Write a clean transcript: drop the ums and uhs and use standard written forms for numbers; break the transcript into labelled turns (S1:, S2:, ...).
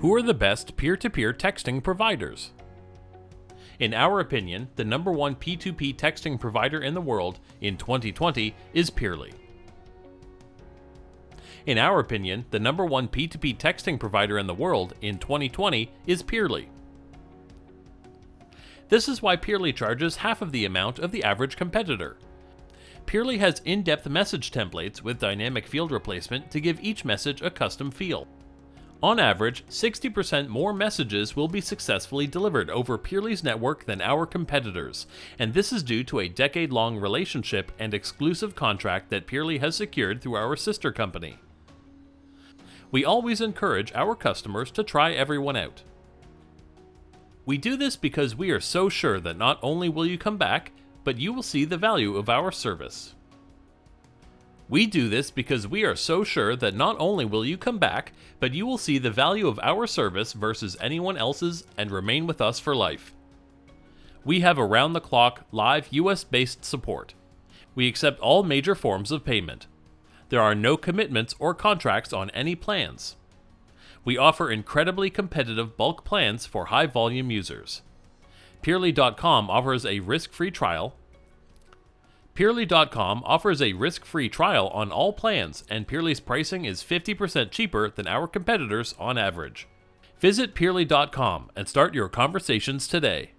S1: Who are the best peer-to-peer texting providers? In our opinion, the number one P2P texting provider in the world in 2020 is Peery. In our opinion, the number one P2P texting provider in the world in 2020 is Peery. This is why Peery charges half of the amount of the average competitor. Peery has in-depth message templates with dynamic field replacement to give each message a custom feel. On average, 60% more messages will be successfully delivered over Peery's network than our competitors, and this is due to a decade-long relationship and exclusive contract that Peery has secured through our sister company. We always encourage our customers to try everyone out. We do this because we are so sure that not only will you come back, but you will see the value of our service. We do this because we are so sure that not only will you come back, but you will see the value of our service versus anyone else's and remain with us for life. We have around-the-clock, live US-based support. We accept all major forms of payment. There are no commitments or contracts on any plans. We offer incredibly competitive bulk plans for high-volume users. Peery.com offers a risk-free trial. Peery.com offers a risk-free trial on all plans, and Peery's pricing is 50% cheaper than our competitors on average. Visit Peery.com and start your conversations today.